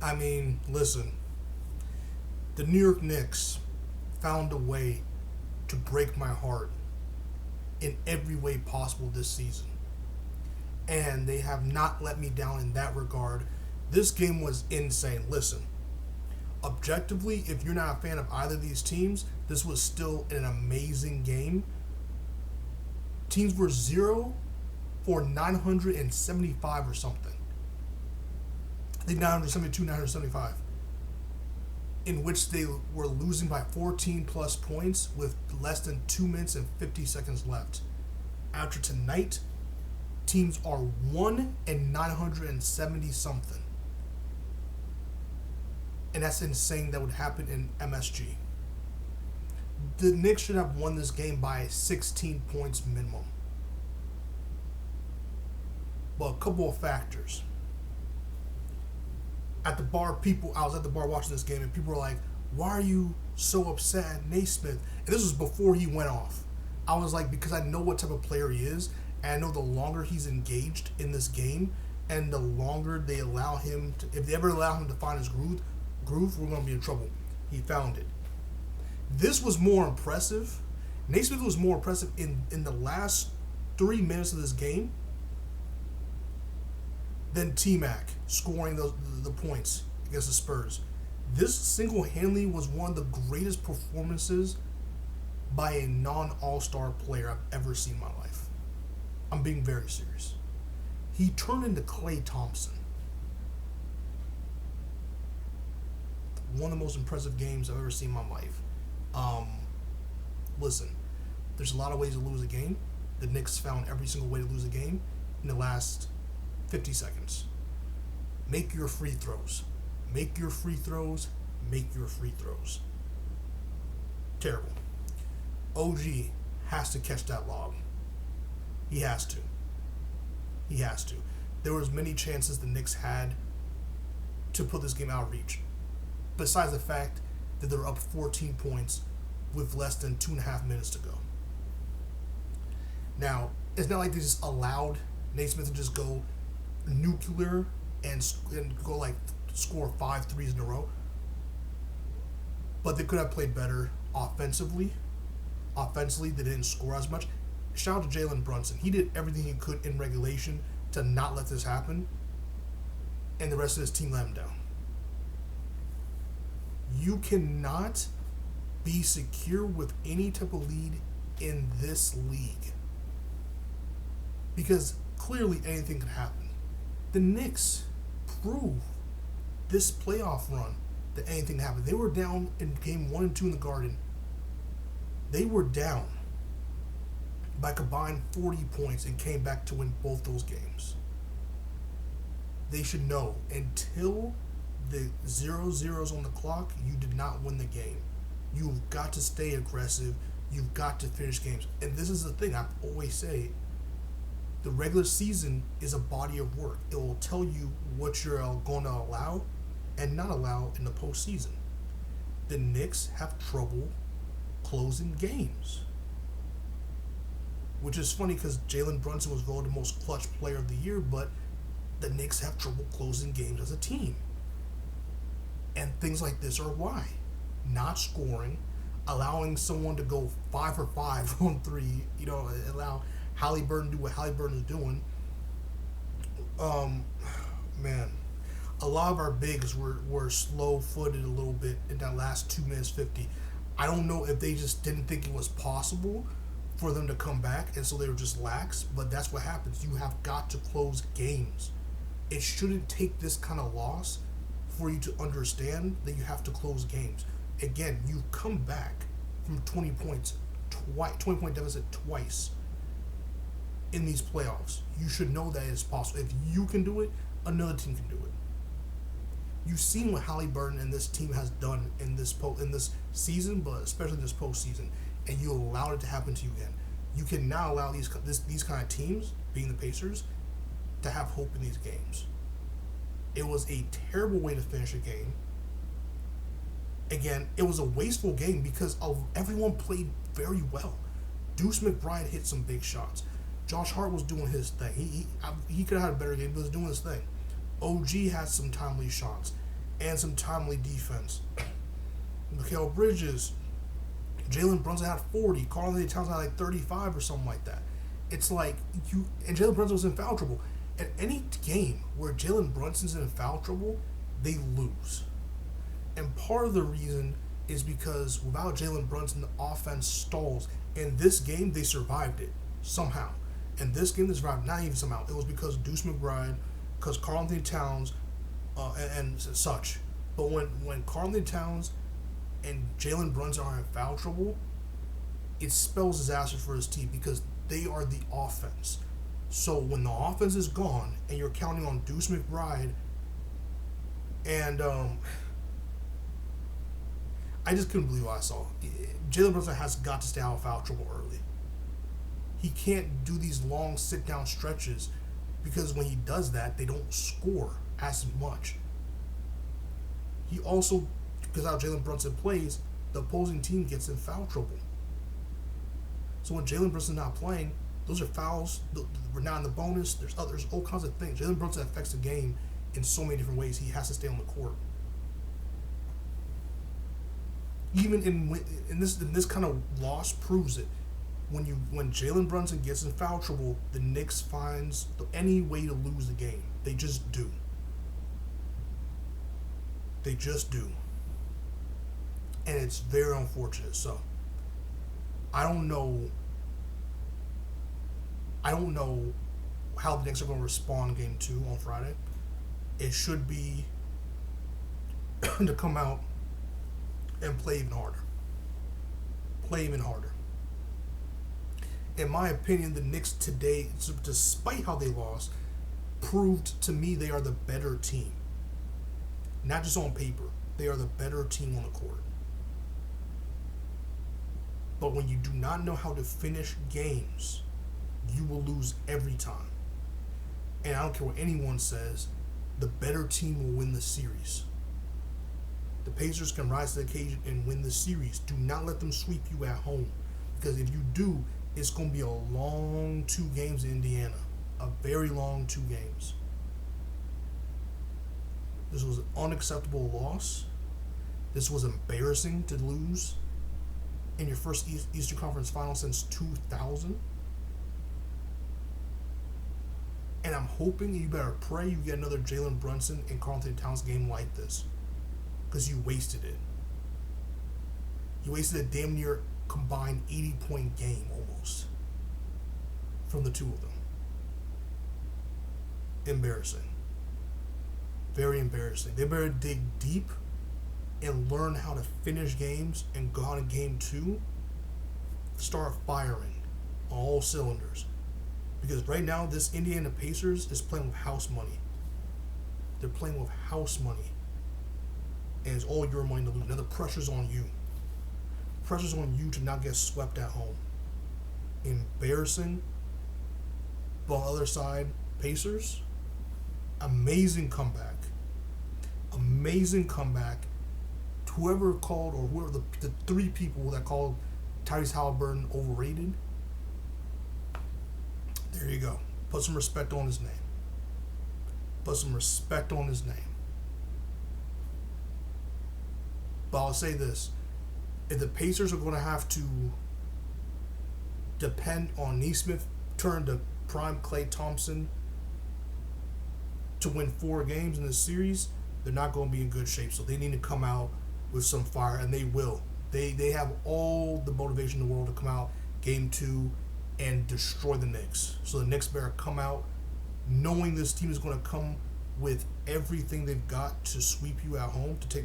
I mean, listen, the New York Knicks found a way to break my heart in every way possible this season. And they have not let me down in that regard. This game was insane. Listen, objectively, if you're not a fan of either of these teams, this was still an amazing game. Teams were 0 for 975 or something. I think 972, 975. In which they were losing by 14 plus points with less than 2 minutes and 50 seconds left. After tonight, teams are 1 and 970 something. And that's insane that would happen in MSG. The Knicks should have won this game by 16 points minimum. But a couple of factors. At the bar, I was at the bar watching this game, and people were like, "Why are you so upset at Naismith?" And this was before he went off. I was like, because I know what type of player he is, and I know the longer he's engaged in this game, and the longer they allow him to, if they ever allow him to find his groove, we're going to be in trouble. He found it. This was more impressive. Naismith was more impressive in the last 3 minutes of this game than T-Mac scoring the points against the Spurs. This single-handedly was one of the greatest performances by a non-All-Star player I've ever seen in my life. I'm being very serious. He turned into Klay Thompson. One of the most impressive games I've ever seen in my life. Listen, there's a lot of ways to lose a game. The Knicks found every single way to lose a game in the last 50 seconds. Make your free throws. Make your free throws. Make your free throws. Terrible. OG has to catch that lob. He has to. He has to. There was many chances the Knicks had to put this game out of reach. Besides the fact that they're up 14 points with less than 2.5 minutes to go. Now, it's not like they just allowed Naismith to just go nuclear and go like score 5 threes in a row. But they could have played better offensively. Offensively, they didn't score as much. Shout out to Jalen Brunson. He did everything he could in regulation to not let this happen. And the rest of his team let him down. You cannot be secure with any type of lead in this league. Because clearly anything could happen. The Knicks prove this playoff run that anything can happen. They were down in game 1 and 2 in the Garden. They were down by combined 40 points and came back to win both those games. They should know, until the 0-0's on the clock, you did not win the game. You've got to stay aggressive. You've got to finish games. And this is the thing I always say. The regular season is a body of work. It will tell you what you're going to allow and not allow in the postseason. The Knicks have trouble closing games. Which is funny because Jalen Brunson was voted most clutch player of the year, but the Knicks have trouble closing games as a team. And things like this are why. Not scoring, allowing someone to go 5 for 5 on 3, allow Halliburton to do what Halliburton is doing. Man, a lot of our bigs were slow-footed a little bit in that last 2 minutes 50. I don't know if they just didn't think it was possible for them to come back, and so they were just lax, but that's what happens. You have got to close games. It shouldn't take this kind of loss for you to understand that you have to close games. Again, you've come back from 20 points, 20-point deficit twice in these playoffs. You should know that it's possible. If you can do it, another team can do it. You've seen what Halliburton and this team has done in this season, but especially this postseason, and you allowed it to happen to you again. You can now allow these kind of teams, being the Pacers, to have hope in these games. It was a terrible way to finish a game. Again, it was a wasteful game because everyone played very well. Deuce McBride hit some big shots. Josh Hart was doing his thing. He could have had a better game, but he was doing his thing. OG had some timely shots. and some timely defense. Mikal Bridges, Jalen Brunson had 40. Karl-Anthony Towns had like 35 or something like that. It's like you and Jalen Brunson was in foul trouble. At any game where Jalen Brunson's in foul trouble, they lose. And part of the reason is because without Jalen Brunson, the offense stalls. In this game, they survived it somehow. And this game, they survived not even somehow. It was because of Deuce McBride, because Karl-Anthony Towns, and such. But when Karl-Anthony Towns and Jalen Brunson are in foul trouble, it spells disaster for his team because they are the offense. So when the offense is gone and you're counting on Deuce McBride and I just couldn't believe what I saw. Jalen Brunson has got to stay out of foul trouble early. He can't do these long sit-down stretches because when he does that, they don't score as much. He also, because how Jalen Brunson plays, the opposing team gets in foul trouble. So when Jalen Brunson's not playing, those are fouls. We're not in the bonus. There's all kinds of things. Jalen Brunson affects the game in so many different ways. He has to stay on the court. Even in this kind of loss proves it. When Jalen Brunson gets in foul trouble, the Knicks finds any way to lose the game. They just do. They just do. And it's very unfortunate. So I don't know how the Knicks are going to respond game 2 on Friday. It should be to come out and play even harder. Play even harder. In my opinion, the Knicks today, despite how they lost, proved to me they are the better team. Not just on paper. They are the better team on the court. But when you do not know how to finish games, you will lose every time. And I don't care what anyone says, the better team will win the series. The Pacers can rise to the occasion and win the series. Do not let them sweep you at home. Because if you do, it's going to be a long 2 games in Indiana. A very long 2 games. This was an unacceptable loss. This was embarrassing to lose in your first Eastern Conference Final since 2000. And I'm hoping, you better pray you get another Jalen Brunson and Karl-Anthony Towns game like this. Because you wasted it. You wasted a damn near combined 80-point game almost from the two of them. Embarrassing. Very embarrassing. They better dig deep and learn how to finish games and go on in game 2. Start firing on all cylinders. Because right now, this Indiana Pacers is playing with house money. They're playing with house money. And it's all your money to lose. Now the pressure's on you. Pressure's on you to not get swept at home. Embarrassing. But on the other side, Pacers, amazing comeback. Amazing comeback. Whoever called, or whoever the 3 people that called Tyrese Halliburton overrated, there you go. Put some respect on his name. Put some respect on his name. But I'll say this. If the Pacers are going to have to depend on Nesmith turn to prime Klay Thompson to win 4 games in this series, they're not going to be in good shape. So they need to come out with some fire, and they will. They have all the motivation in the world to come out game 2 and destroy the Knicks. So the Knicks better come out knowing this team is going to come with everything they've got to sweep you at home, to take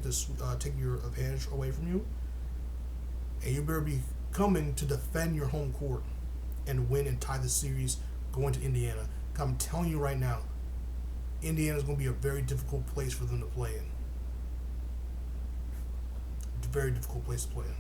your advantage away from you. And you better be coming to defend your home court and win and tie the series going to Indiana. I'm telling you right now, Indiana is going to be a very difficult place for them to play in. It's a very difficult place to play in.